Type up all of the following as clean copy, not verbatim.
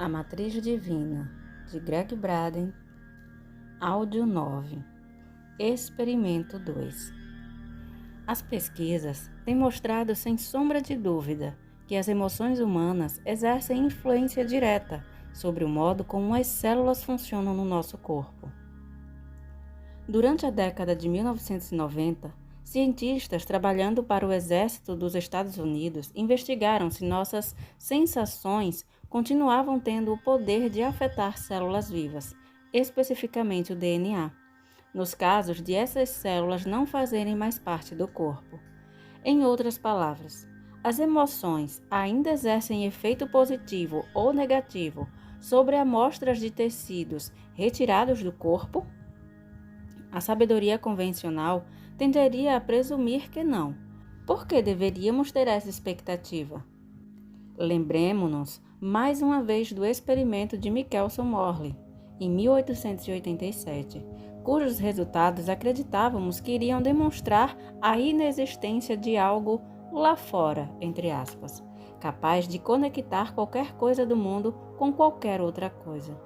A Matriz Divina, de Greg Braden, áudio 9, Experimento 2. As pesquisas têm mostrado sem sombra de dúvida que as emoções humanas exercem influência direta sobre o modo como as células funcionam no nosso corpo. Durante a década de 1990, cientistas trabalhando para o Exército dos Estados Unidos investigaram se nossas sensações continuavam tendo o poder de afetar células vivas, especificamente o DNA, nos casos de essas células não fazerem mais parte do corpo. Em outras palavras, as emoções ainda exercem efeito positivo ou negativo sobre amostras de tecidos retirados do corpo? A sabedoria convencional tenderia a presumir que não. Por que deveríamos ter essa expectativa? Lembremos-nos mais uma vez do experimento de Michelson Morley, em 1887, cujos resultados acreditávamos que iriam demonstrar a inexistência de algo lá fora, entre aspas, capaz de conectar qualquer coisa do mundo com qualquer outra coisa.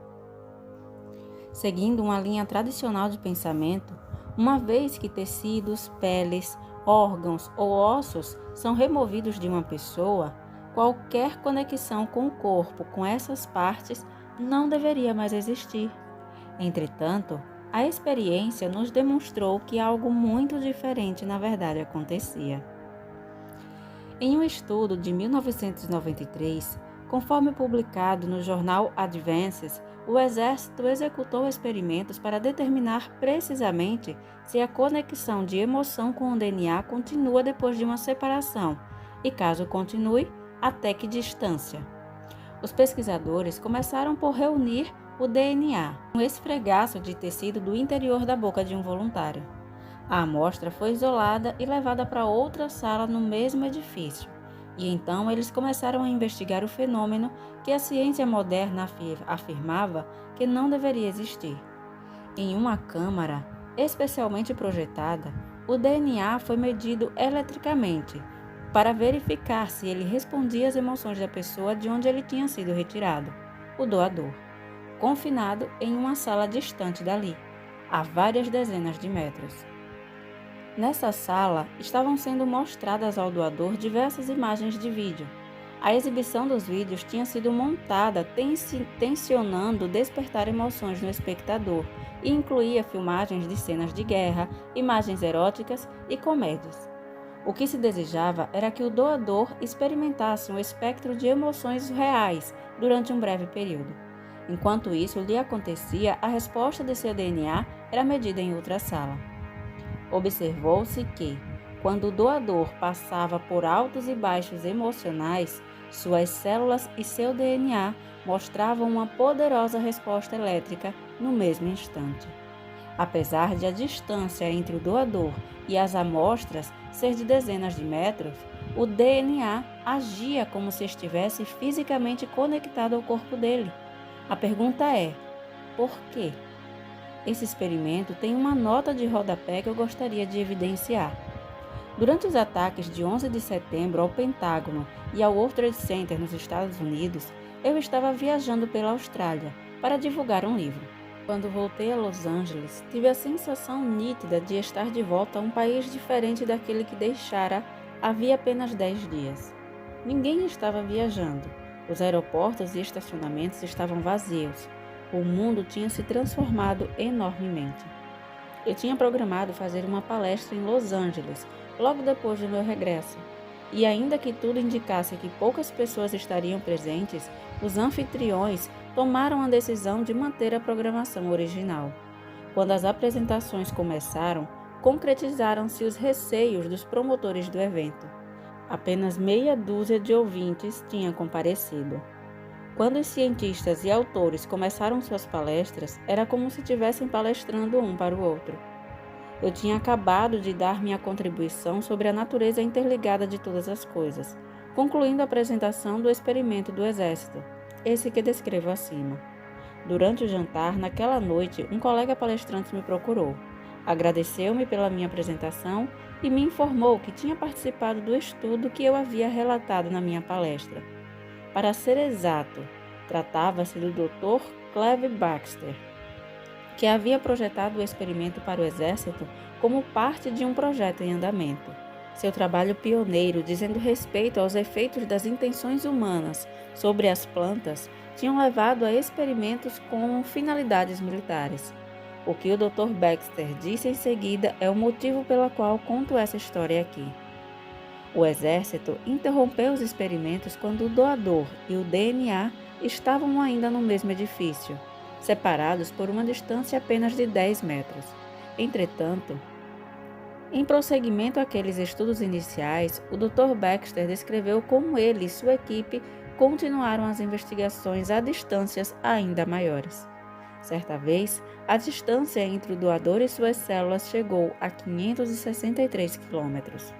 Seguindo uma linha tradicional de pensamento, uma vez que tecidos, peles, órgãos ou ossos são removidos de uma pessoa, qualquer conexão com o corpo com essas partes não deveria mais existir. Entretanto, a experiência nos demonstrou que algo muito diferente na verdade acontecia. Em um estudo de 1993, conforme publicado no jornal Advances, o Exército executou experimentos para determinar precisamente se a conexão de emoção com o DNA continua depois de uma separação e, caso continue, até que distância. Os pesquisadores começaram por reunir o DNA, um esfregaço de tecido do interior da boca de um voluntário. A amostra foi isolada e levada para outra sala no mesmo edifício. E então eles começaram a investigar o fenômeno que a ciência moderna afirmava que não deveria existir. Em uma câmara especialmente projetada, o DNA foi medido eletricamente para verificar se ele respondia às emoções da pessoa de onde ele tinha sido retirado, o doador, confinado em uma sala distante dali, a várias dezenas de metros. Nessa sala, estavam sendo mostradas ao doador diversas imagens de vídeo. A exibição dos vídeos tinha sido montada tensionando despertar emoções no espectador e incluía filmagens de cenas de guerra, imagens eróticas e comédias. O que se desejava era que o doador experimentasse um espectro de emoções reais durante um breve período. Enquanto isso lhe acontecia, a resposta de seu DNA era medida em outra sala. Observou-se que, quando o doador passava por altos e baixos emocionais, suas células e seu DNA mostravam uma poderosa resposta elétrica no mesmo instante. Apesar de a distância entre o doador e as amostras ser de dezenas de metros, o DNA agia como se estivesse fisicamente conectado ao corpo dele. A pergunta é: por quê? Esse experimento tem uma nota de rodapé que eu gostaria de evidenciar. Durante os ataques de 11 de setembro ao Pentágono e ao World Trade Center nos Estados Unidos, eu estava viajando pela Austrália para divulgar um livro. Quando voltei a Los Angeles, tive a sensação nítida de estar de volta a um país diferente daquele que deixara havia apenas 10 dias. Ninguém estava viajando. Os aeroportos e estacionamentos estavam vazios. O mundo tinha se transformado enormemente. Eu tinha programado fazer uma palestra em Los Angeles, logo depois do meu regresso. E ainda que tudo indicasse que poucas pessoas estariam presentes, os anfitriões tomaram a decisão de manter a programação original. Quando as apresentações começaram, concretizaram-se os receios dos promotores do evento. Apenas meia dúzia de ouvintes tinha comparecido. Quando os cientistas e autores começaram suas palestras, era como se estivessem palestrando um para o outro. Eu tinha acabado de dar minha contribuição sobre a natureza interligada de todas as coisas, concluindo a apresentação do experimento do Exército, esse que descrevo acima. Durante o jantar, naquela noite, um colega palestrante me procurou. Agradeceu-me pela minha apresentação e me informou que tinha participado do estudo que eu havia relatado na minha palestra. Para ser exato, Tratava-se do Dr. Cleve Baxter, que havia projetado o experimento para o exército como parte de um projeto em andamento. Seu trabalho pioneiro, dizendo respeito aos efeitos das intenções humanas sobre as plantas, tinham levado a experimentos com finalidades militares. O que o Dr. Baxter disse em seguida é o motivo pelo qual conto essa história aqui. O exército interrompeu os experimentos quando o doador e o DNA estavam ainda no mesmo edifício, separados por uma distância apenas de 10 metros. Entretanto, em prosseguimento àqueles estudos iniciais, o Dr. Baxter descreveu como ele e sua equipe continuaram as investigações a distâncias ainda maiores. Certa vez, a distância entre o doador e suas células chegou a 563 quilômetros.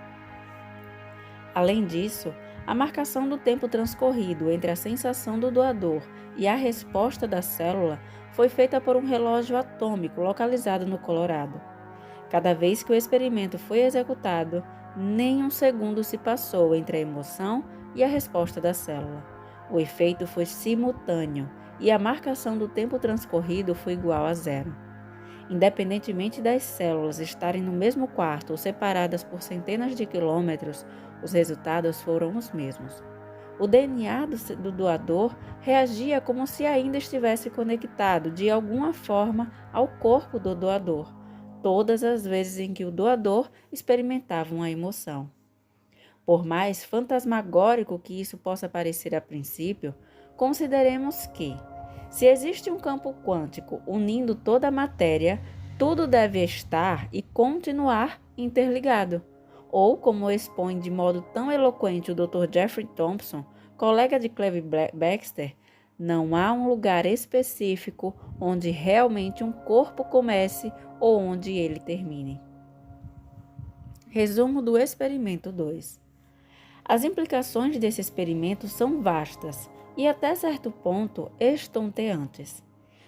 Além disso, a marcação do tempo transcorrido entre a sensação do doador e a resposta da célula foi feita por um relógio atômico localizado no Colorado. Cada vez que o experimento foi executado, nem um segundo se passou entre a emoção e a resposta da célula. O efeito foi simultâneo e a marcação do tempo transcorrido foi igual a zero. Independentemente das células estarem no mesmo quarto ou separadas por centenas de quilômetros, os resultados foram os mesmos. O DNA do doador reagia como se ainda estivesse conectado de alguma forma ao corpo do doador, todas as vezes em que o doador experimentava uma emoção. Por mais fantasmagórico que isso possa parecer a princípio, consideremos que, se existe um campo quântico unindo toda a matéria, tudo deve estar e continuar interligado. Ou, como expõe de modo tão eloquente o Dr. Jeffrey Thompson, colega de Cleve Baxter, não há um lugar específico onde realmente um corpo comece ou onde ele termine. Resumo do experimento 2. As implicações desse experimento são vastas e até certo ponto estonteantes.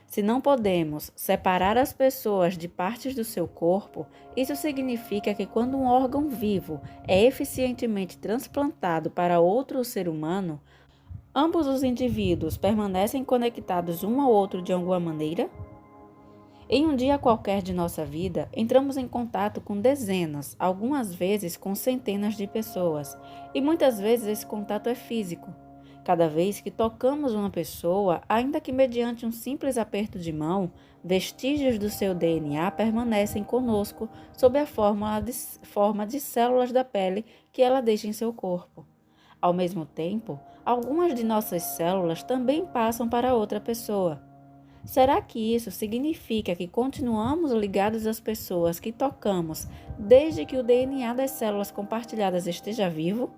Se não podemos separar as pessoas de partes do seu corpo, isso significa que quando um órgão vivo é eficientemente transplantado para outro ser humano, ambos os indivíduos permanecem conectados um ao outro de alguma maneira? Em um dia qualquer de nossa vida, entramos em contato com dezenas, algumas vezes com centenas de pessoas, e muitas vezes esse contato é físico. Cada vez que tocamos uma pessoa, ainda que mediante um simples aperto de mão, vestígios do seu DNA permanecem conosco sob a forma de células da pele que ela deixa em seu corpo. Ao mesmo tempo, algumas de nossas células também passam para outra pessoa. Será que isso significa que continuamos ligados às pessoas que tocamos desde que o DNA das células compartilhadas esteja vivo?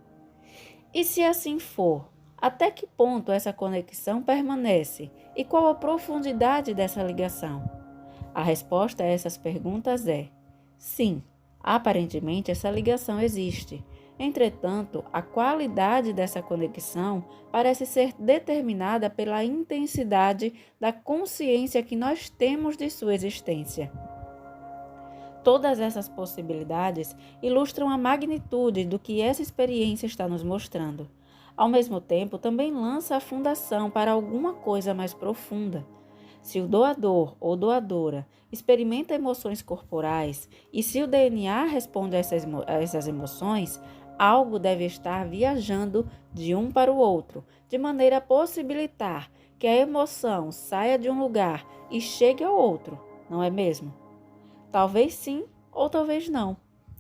E se assim for, até que ponto essa conexão permanece e qual a profundidade dessa ligação? A resposta a essas perguntas é: sim, aparentemente essa ligação existe. Entretanto, a qualidade dessa conexão parece ser determinada pela intensidade da consciência que nós temos de sua existência. Todas essas possibilidades ilustram a magnitude do que essa experiência está nos mostrando. Ao mesmo tempo, também lança a fundação para alguma coisa mais profunda. Se o doador ou doadora experimenta emoções corporais e se o DNA responde a essas emoções, algo deve estar viajando de um para o outro, de maneira a possibilitar que a emoção saia de um lugar e chegue ao outro, não é mesmo? Talvez sim ou talvez não.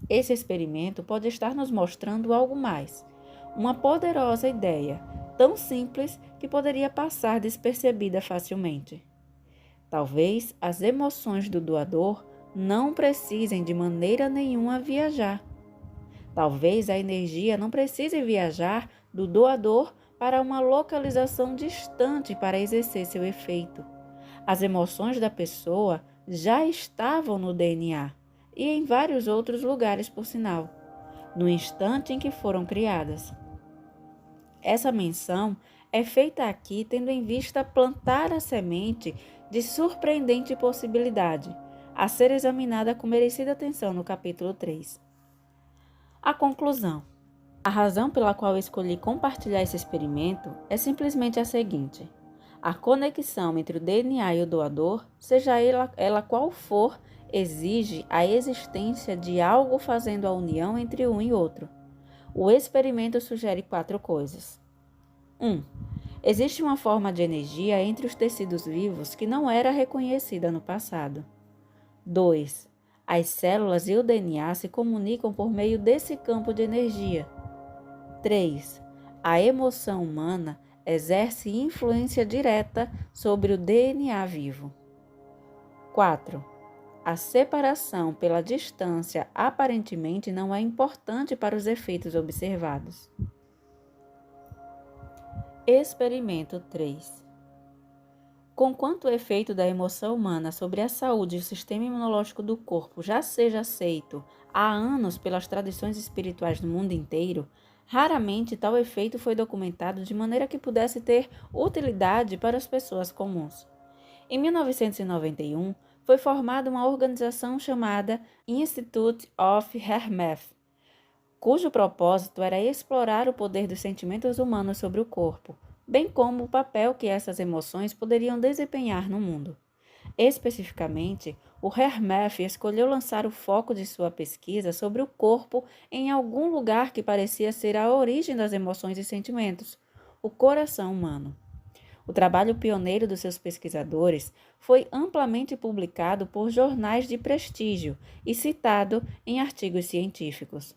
Esse experimento pode estar nos mostrando algo mais. Uma poderosa ideia, tão simples que poderia passar despercebida facilmente. Talvez as emoções do doador não precisem de maneira nenhuma viajar. Talvez a energia não precise viajar do doador para uma localização distante para exercer seu efeito. As emoções da pessoa já estavam no DNA e em vários outros lugares, por sinal, no instante em que foram criadas. Essa menção é feita aqui tendo em vista plantar a semente de surpreendente possibilidade, a ser examinada com merecida atenção no capítulo 3. A conclusão. A razão pela qual escolhi compartilhar esse experimento é simplesmente a seguinte. A conexão entre o DNA e o doador, seja ela qual for, exige a existência de algo fazendo a união entre um e outro. O experimento sugere 4 coisas. 1. Existe uma forma de energia entre os tecidos vivos que não era reconhecida no passado. 2. As células e o DNA se comunicam por meio desse campo de energia. 3. A emoção humana exerce influência direta sobre o DNA vivo. 4. A separação pela distância aparentemente não é importante para os efeitos observados. Experimento 3. Conquanto o efeito da emoção humana sobre a saúde e o sistema imunológico do corpo já seja aceito há anos pelas tradições espirituais do mundo inteiro, raramente tal efeito foi documentado de maneira que pudesse ter utilidade para as pessoas comuns. Em 1991, foi formada uma organização chamada Institute of Hermeth, cujo propósito era explorar o poder dos sentimentos humanos sobre o corpo, bem como o papel que essas emoções poderiam desempenhar no mundo. Especificamente, o Hermeth escolheu lançar o foco de sua pesquisa sobre o corpo em algum lugar que parecia ser a origem das emoções e sentimentos, o coração humano. O trabalho pioneiro dos seus pesquisadores foi amplamente publicado por jornais de prestígio e citado em artigos científicos.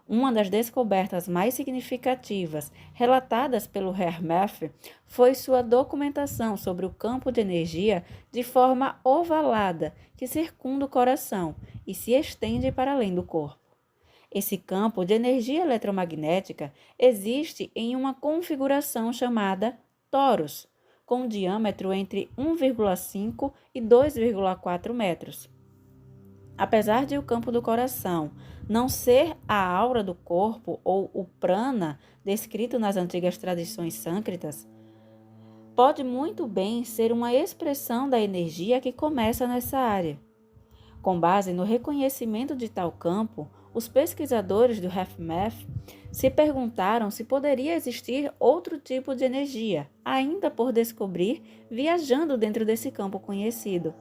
Uma das descobertas mais significativas relatadas pelo Hermeth foi sua documentação sobre o campo de energia de forma ovalada que circunda o coração e se estende para além do corpo. Esse campo de energia eletromagnética existe em uma configuração chamada torus, com um diâmetro entre 1,5 e 2,4 metros. Apesar de o campo do coração não ser a aura do corpo ou o prana descrito nas antigas tradições sânscritas, pode muito bem ser uma expressão da energia que começa nessa área. Com base no reconhecimento de tal campo, os pesquisadores do Hermeth se perguntaram se poderia existir outro tipo de energia, ainda por descobrir, viajando dentro desse campo conhecido.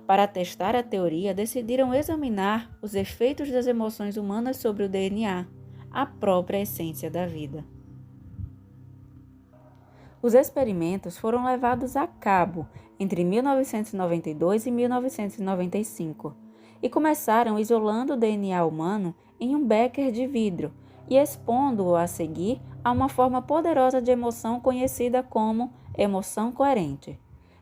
Para testar a teoria, decidiram examinar os efeitos das emoções humanas sobre o DNA, a própria essência da vida. Os experimentos foram levados a cabo entre 1992 e 1995 e começaram isolando o DNA humano em um becker de vidro e expondo-o a seguir a uma forma poderosa de emoção conhecida como emoção coerente.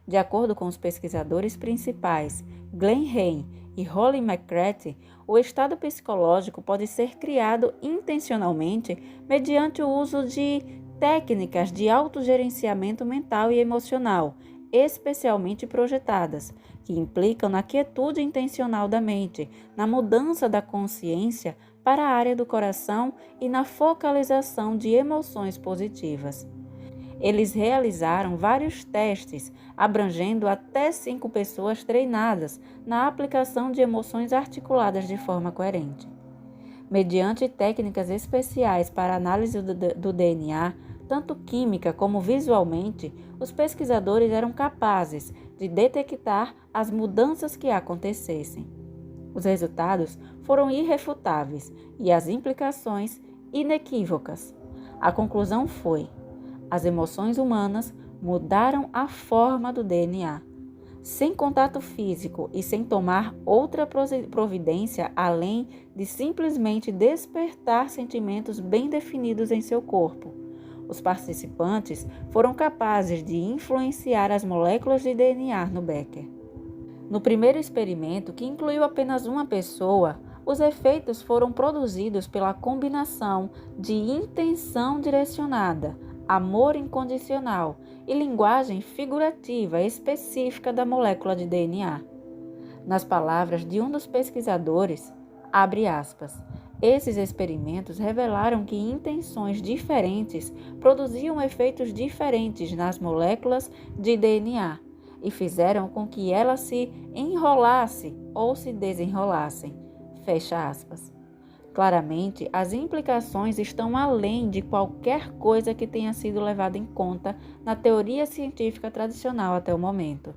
De acordo com os pesquisadores principais Glenn Hay e Holly McCarthy, o estado psicológico pode ser criado intencionalmente mediante o uso de técnicas de autogerenciamento mental e emocional, especialmente projetadas, que implicam na quietude intencional da mente, na mudança da consciência para a área do coração e na focalização de emoções positivas. Eles realizaram vários testes, abrangendo até 5 pessoas treinadas na aplicação de emoções articuladas de forma coerente. Mediante técnicas especiais para análise do DNA, tanto química como visualmente, os pesquisadores eram capazes de detectar as mudanças que acontecessem. Os resultados foram irrefutáveis e as implicações inequívocas. A conclusão foi: as emoções humanas mudaram a forma do DNA. Sem contato físico e sem tomar outra providência além de simplesmente despertar sentimentos bem definidos em seu corpo. Os participantes foram capazes de influenciar as moléculas de DNA no becker. No primeiro experimento, que incluiu apenas uma pessoa, os efeitos foram produzidos pela combinação de intenção direcionada, amor incondicional e linguagem figurativa específica da molécula de DNA. Nas palavras de um dos pesquisadores, abre aspas, esses experimentos revelaram que intenções diferentes produziam efeitos diferentes nas moléculas de DNA e fizeram com que elas se enrolassem ou se desenrolassem. Fecha aspas. Claramente, as implicações estão além de qualquer coisa que tenha sido levada em conta na teoria científica tradicional até o momento.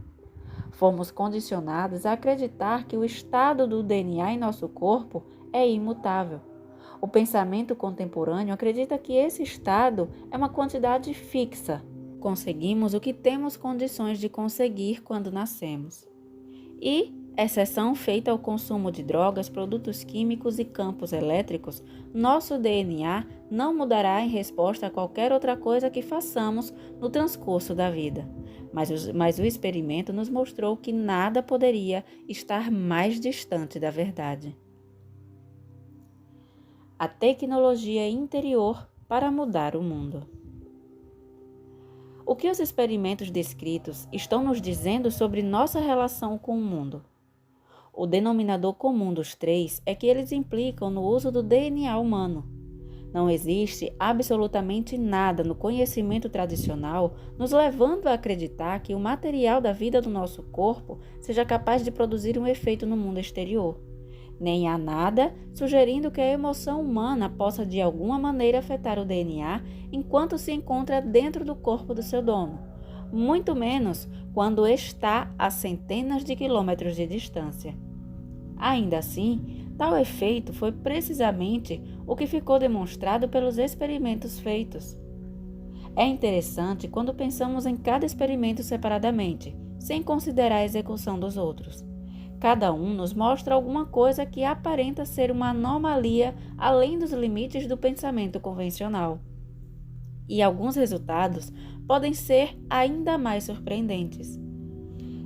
Fomos condicionados a acreditar que o estado do DNA em nosso corpo é imutável. O pensamento contemporâneo acredita que esse estado é uma quantidade fixa. Conseguimos o que temos condições de conseguir quando nascemos. E, exceção feita ao consumo de drogas, produtos químicos e campos elétricos, nosso DNA não mudará em resposta a qualquer outra coisa que façamos no transcurso da vida. Mas o experimento nos mostrou que nada poderia estar mais distante da verdade. A tecnologia interior para mudar o mundo. O que os experimentos descritos estão nos dizendo sobre nossa relação com o mundo? O denominador comum dos três é que eles implicam no uso do DNA humano. Não existe absolutamente nada no conhecimento tradicional nos levando a acreditar que o material da vida do nosso corpo seja capaz de produzir um efeito no mundo exterior. Nem há nada sugerindo que a emoção humana possa de alguma maneira afetar o DNA enquanto se encontra dentro do corpo do seu dono, muito menos quando está a centenas de quilômetros de distância. Ainda assim, tal efeito foi precisamente o que ficou demonstrado pelos experimentos feitos. É interessante quando pensamos em cada experimento separadamente, sem considerar a execução dos outros. Cada um nos mostra alguma coisa que aparenta ser uma anomalia além dos limites do pensamento convencional. E alguns resultados podem ser ainda mais surpreendentes.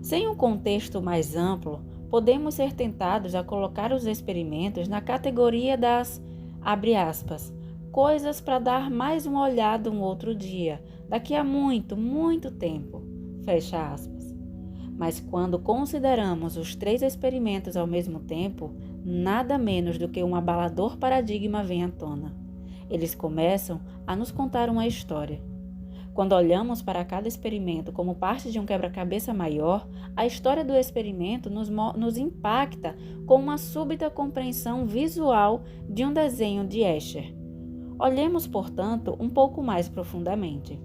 Sem um contexto mais amplo, podemos ser tentados a colocar os experimentos na categoria das, abre aspas, coisas para dar mais uma olhada um outro dia, daqui a muito, muito tempo, fecha aspas. Mas quando consideramos os três experimentos ao mesmo tempo, nada menos do que um abalador paradigma vem à tona. Eles começam a nos contar uma história. Quando olhamos para cada experimento como parte de um quebra-cabeça maior, a história do experimento nos impacta com uma súbita compreensão visual de um desenho de Escher. Olhemos, portanto, um pouco mais profundamente.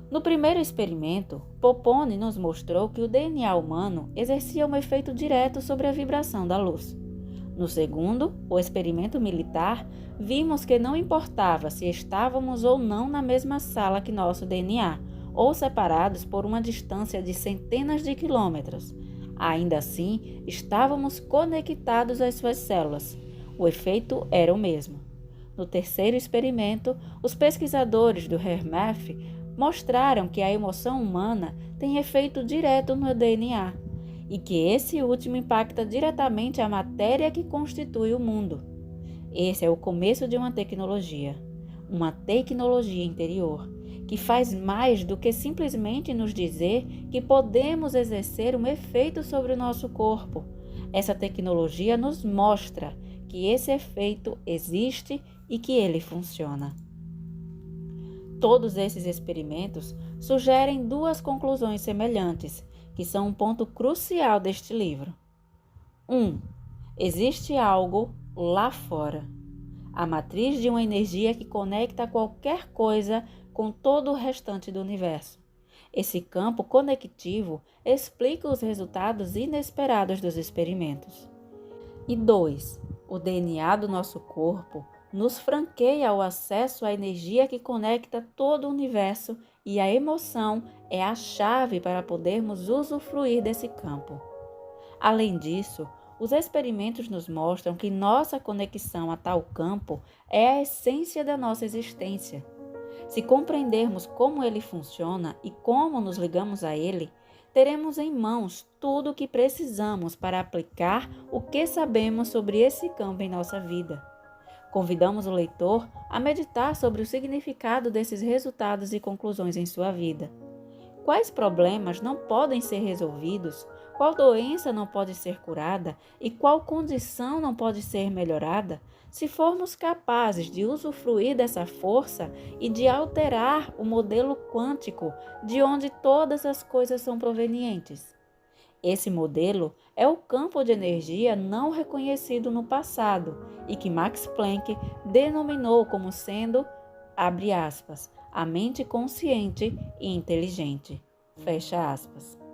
No primeiro experimento, Poppone nos mostrou que o DNA humano exercia um efeito direto sobre a vibração da luz. No segundo, o experimento militar, vimos que não importava se estávamos ou não na mesma sala que nosso DNA, ou separados por uma distância de centenas de quilômetros. Ainda assim, estávamos conectados às suas células. O efeito era o mesmo. No terceiro experimento, os pesquisadores do HeRMath mostraram que a emoção humana tem efeito direto no DNA e que esse último impacta diretamente a matéria que constitui o mundo. Esse é o começo de uma tecnologia interior, que faz mais do que simplesmente nos dizer que podemos exercer um efeito sobre o nosso corpo. Essa tecnologia nos mostra que esse efeito existe e que ele funciona. Todos esses experimentos sugerem duas conclusões semelhantes, que são um ponto crucial deste livro. 1. Existe algo lá fora, a matriz de uma energia que conecta qualquer coisa com todo o restante do universo. Esse campo conectivo explica os resultados inesperados dos experimentos. E 2. O DNA do nosso corpo nos franqueia o acesso à energia que conecta todo o universo e a emoção é a chave para podermos usufruir desse campo. Além disso, os experimentos nos mostram que nossa conexão a tal campo é a essência da nossa existência. Se compreendermos como ele funciona e como nos ligamos a ele, teremos em mãos tudo o que precisamos para aplicar o que sabemos sobre esse campo em nossa vida. Convidamos o leitor a meditar sobre o significado desses resultados e conclusões em sua vida. Quais problemas não podem ser resolvidos? Qual doença não pode ser curada? E qual condição não pode ser melhorada? Se formos capazes de usufruir dessa força e de alterar o modelo quântico de onde todas as coisas são provenientes. Esse modelo é o campo de energia não reconhecido no passado e que Max Planck denominou como sendo, abre aspas, a mente consciente e inteligente, fecha aspas.